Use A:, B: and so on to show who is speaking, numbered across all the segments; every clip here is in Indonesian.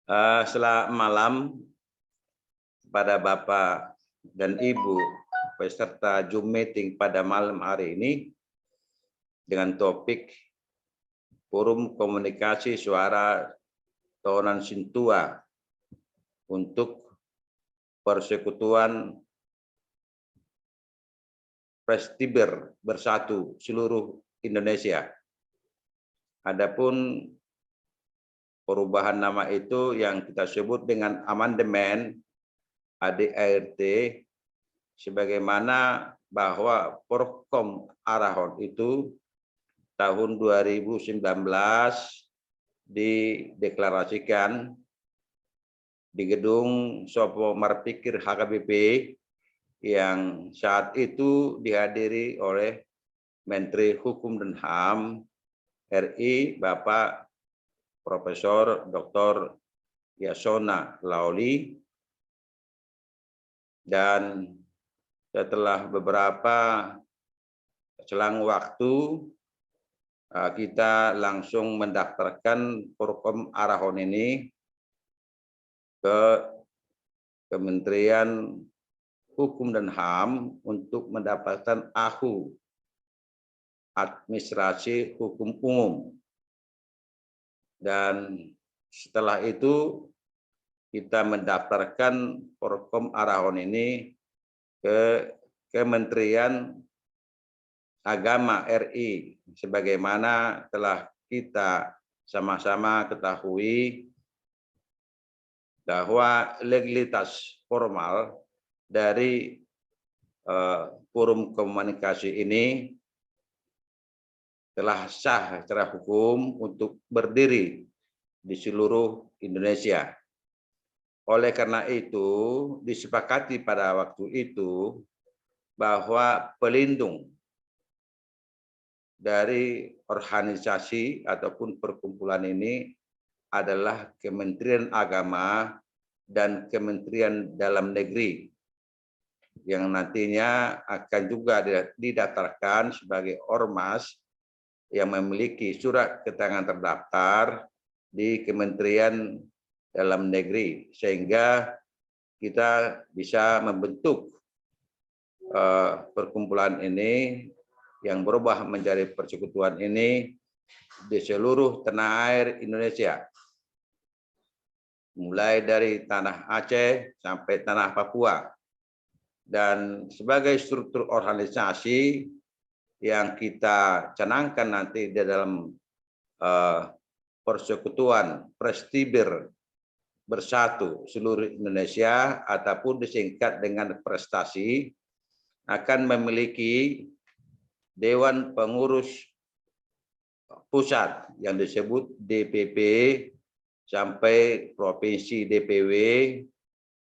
A: Selamat malam pada Bapak dan Ibu peserta Zoom meeting pada malam hari ini dengan topik Forum Komunikasi Suara Tahunan Sintua untuk Persekutuan Prestiber Bersatu seluruh Indonesia. Adapun perubahan nama itu yang kita sebut dengan amandemen ADART, sebagaimana bahwa Porkom Arahon itu tahun 2019 dideklarasikan di gedung Sopo Marpikir HKBP yang saat itu dihadiri oleh Menteri Hukum dan HAM RI Bapak Profesor Dr. Yasona Lawli, dan setelah beberapa selang waktu kita langsung mendaftarkan Porkom Arahon ini ke Kementerian Hukum dan HAM untuk mendapatkan AHU, Administrasi Hukum Umum. Dan setelah itu kita mendaftarkan Porkom Arahon ini ke Kementerian Agama RI, sebagaimana telah kita sama-sama ketahui bahwa legalitas formal dari forum komunikasi ini telah sah secara hukum untuk berdiri di seluruh Indonesia. Oleh karena itu, disepakati pada waktu itu bahwa pelindung dari organisasi ataupun perkumpulan ini adalah Kementerian Agama dan Kementerian Dalam Negeri, yang nantinya akan juga didaftarkan sebagai ormas yang memiliki surat keterangan terdaftar di Kementerian Dalam Negeri, sehingga kita bisa membentuk perkumpulan ini yang berubah menjadi persekutuan ini di seluruh tanah air Indonesia, mulai dari tanah Aceh sampai tanah Papua. Dan sebagai struktur organisasi yang kita canangkan nanti di dalam Persekutuan Prestiber Bersatu seluruh Indonesia ataupun disingkat dengan prestasi, akan memiliki Dewan Pengurus Pusat yang disebut DPP sampai Provinsi DPW,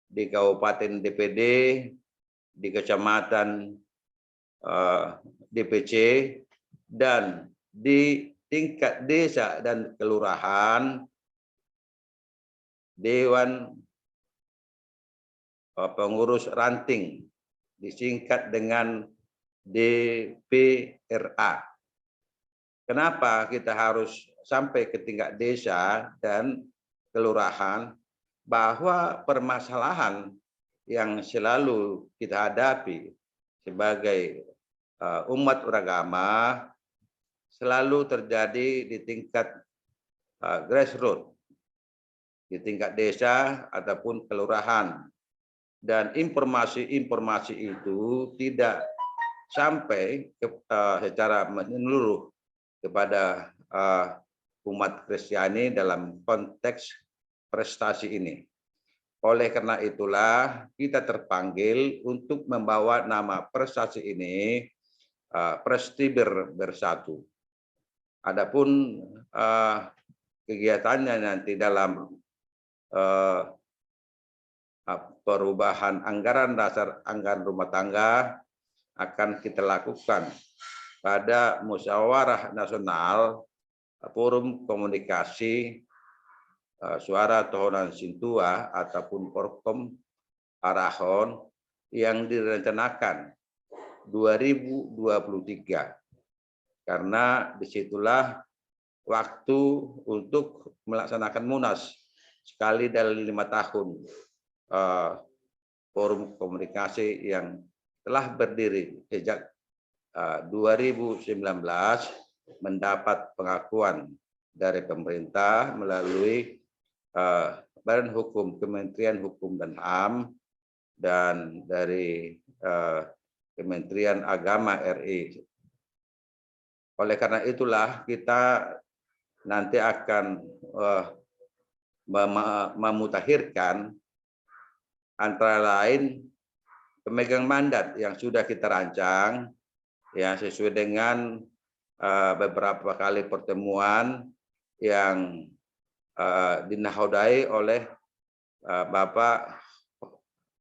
A: di Kabupaten DPD, di Kecamatan DPC, dan di tingkat desa dan kelurahan Dewan Pengurus Ranting, disingkat dengan DPRA. Kenapa kita harus sampai ke tingkat desa dan kelurahan? Bahwa permasalahan yang selalu kita hadapi sebagai umat beragama selalu terjadi di tingkat grassroots, di tingkat desa ataupun kelurahan, dan informasi-informasi itu tidak sampai secara menyeluruh kepada umat Kristiani dalam konteks prestasi ini. Oleh karena itulah kita terpanggil untuk membawa nama prestasi ini Prestiber Bersatu. Adapun kegiatannya nanti dalam perubahan anggaran dasar anggaran rumah tangga akan kita lakukan pada musyawarah nasional Forum Komunikasi Suara Tahunan Sintua ataupun Porkom Arahon yang direncanakan 2023, karena disitulah waktu untuk melaksanakan Munas sekali dalam 5 tahun forum komunikasi yang telah berdiri sejak 2019 mendapat pengakuan dari pemerintah melalui Badan Hukum, Kementerian Hukum dan HAM, dan dari Kementerian Agama RI. Oleh karena itulah kita nanti akan memutakhirkan antara lain pemegang mandat yang sudah kita rancang ya sesuai dengan beberapa kali pertemuan yang dinahodai oleh Bapak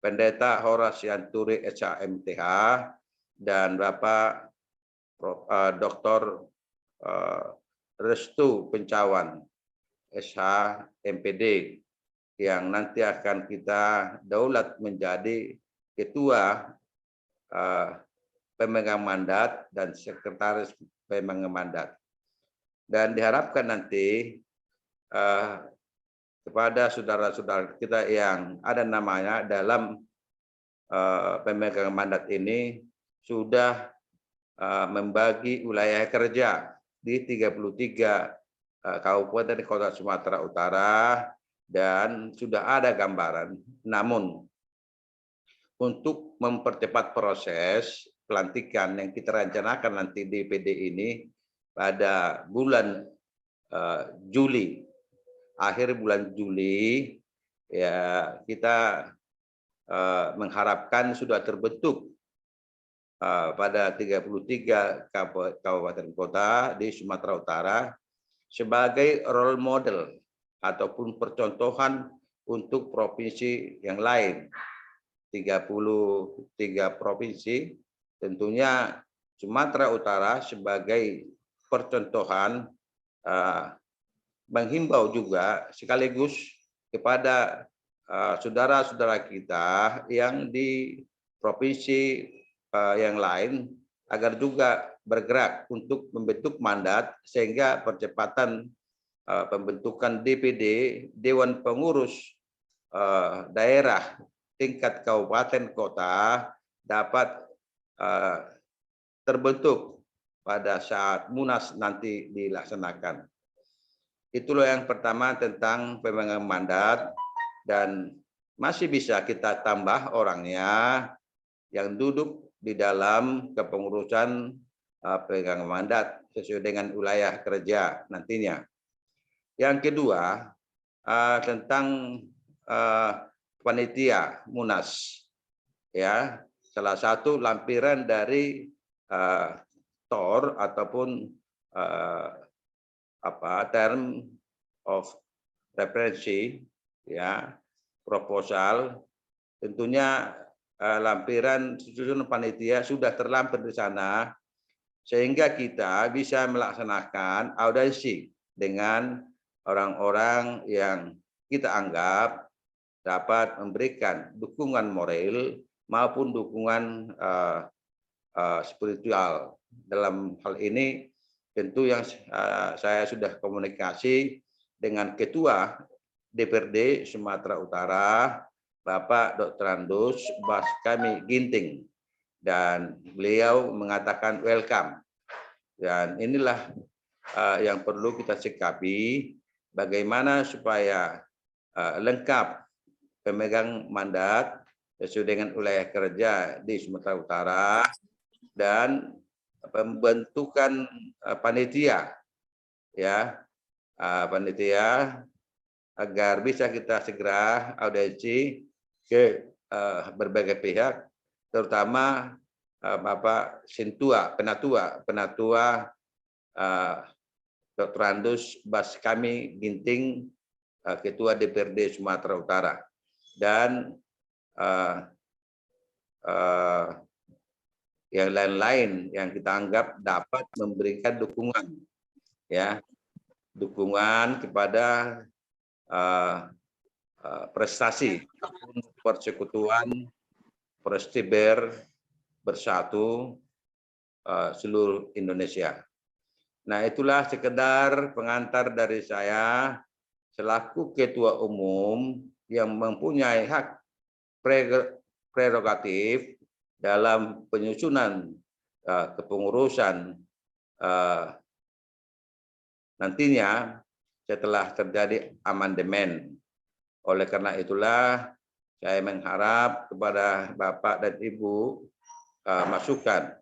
A: Pendeta Horas Yanturi SHMTH dan Bapak Dr. Restu Pencawan SHMPD yang nanti akan kita daulat menjadi ketua pemegang mandat dan sekretaris pemegang mandat. Dan diharapkan nanti kepada saudara-saudara kita yang ada namanya dalam pemegang mandat ini sudah membagi wilayah kerja di 33 kabupaten kota Sumatera Utara dan sudah ada gambaran. Namun untuk mempercepat proses pelantikan yang kita rencanakan nanti di PD ini pada bulan Juli, akhir bulan Juli, ya kita mengharapkan sudah terbentuk pada 33 kabupaten kota di Sumatera Utara sebagai role model ataupun percontohan untuk provinsi yang lain. 33 provinsi, tentunya Sumatera Utara sebagai percontohan, menghimbau juga sekaligus kepada saudara-saudara kita yang di provinsi yang lain agar juga bergerak untuk membentuk mandat sehingga percepatan pembentukan DPD Dewan Pengurus daerah tingkat kabupaten kota dapat terbentuk pada saat Munas nanti dilaksanakan. Itulah yang pertama tentang pemegang mandat, dan masih bisa kita tambah orangnya yang duduk di dalam kepengurusan pemegang mandat sesuai dengan wilayah kerja nantinya. Yang kedua tentang panitia Munas, ya, salah satu lampiran dari TOR ataupun term of referensi, ya, proposal, tentunya lampiran susunan panitia sudah terlampir di sana sehingga kita bisa melaksanakan audiensi dengan orang-orang yang kita anggap dapat memberikan dukungan moral maupun dukungan spiritual. Dalam hal ini tentu yang saya sudah komunikasi dengan Ketua DPRD Sumatera Utara, Bapak Dr. Andus Baskami Ginting, dan beliau mengatakan welcome. Dan inilah yang perlu kita sikapi, bagaimana supaya lengkap pemegang mandat sesuai dengan wilayah kerja di Sumatera Utara dan pembentukan panitia, ya, panitia agar bisa kita segera audiensi ke berbagai pihak, terutama Bapak Penatua Dr. Andus Baskami Ginting, Ketua DPRD Sumatera Utara, dan yang lain-lain yang kita anggap dapat memberikan dukungan, ya, dukungan kepada prestasi persekutuan Prestiber Bersatu seluruh Indonesia. Nah, itulah sekedar pengantar dari saya. selaku ketua umum yang mempunyai hak prerogatif dalam penyusunan kepengurusan nantinya setelah terjadi amandemen. Oleh karena itulah saya mengharap kepada Bapak dan Ibu masukan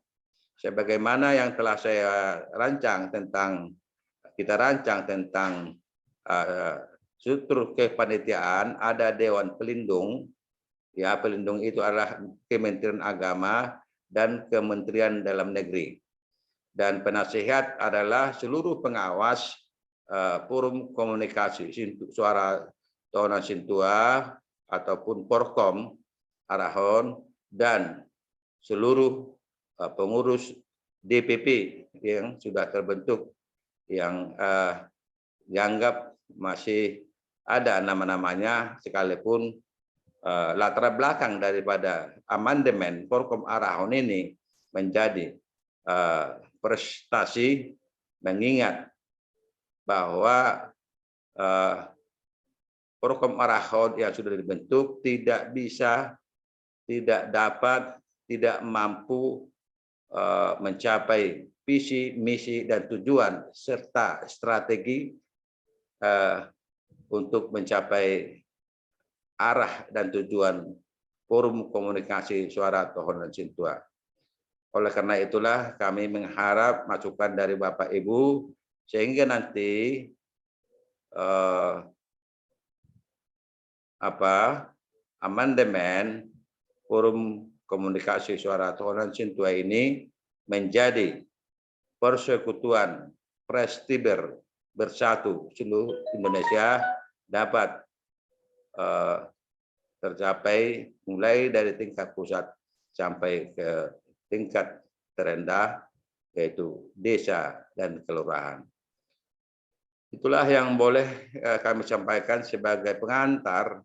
A: sebagaimana yang telah saya rancang tentang struktur kepanitiaan. Ada Dewan Pelindung. Ya, pelindung itu adalah Kementerian Agama dan Kementerian Dalam Negeri. Dan penasihat adalah seluruh pengawas forum komunikasi suara Tohonan Sintua ataupun Porkom Arahon dan seluruh pengurus DPP yang sudah terbentuk yang dianggap masih ada nama-namanya sekalipun latar belakang daripada amandemen Porkom Arahon ini menjadi prestasi, mengingat bahwa Porkom Arahon yang sudah dibentuk tidak mampu mencapai visi, misi, dan tujuan serta strategi untuk mencapai arah dan tujuan forum komunikasi suara Tohonan Sintua. Oleh karena itulah kami mengharap masukan dari Bapak Ibu sehingga nanti amandemen forum komunikasi suara Tohonan Sintua ini menjadi persekutuan prestiber bersatu seluruh Indonesia dapat tercapai mulai dari tingkat pusat sampai ke tingkat terendah yaitu desa dan kelurahan. Itulah yang boleh kami sampaikan sebagai pengantar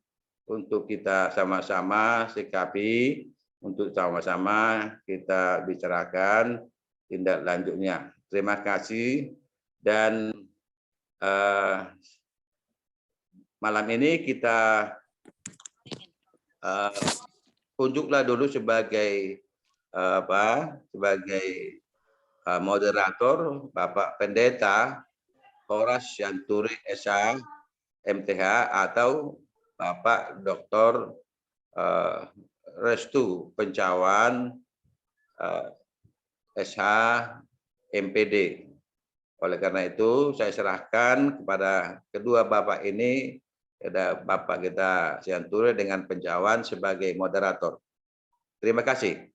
A: untuk kita sama-sama sikapi, untuk sama-sama kita bicarakan tindak lanjutnya. Terima kasih dan malam ini kita unjuklah dulu sebagai moderator Bapak Pendeta Horas Syanturi SH MTH atau Bapak Dr. Restu Pencawan SH MPD. Oleh karena itu saya serahkan kepada kedua Bapak ini, ada Bapak kita Syanturi dengan Pencawan sebagai moderator. Terima kasih.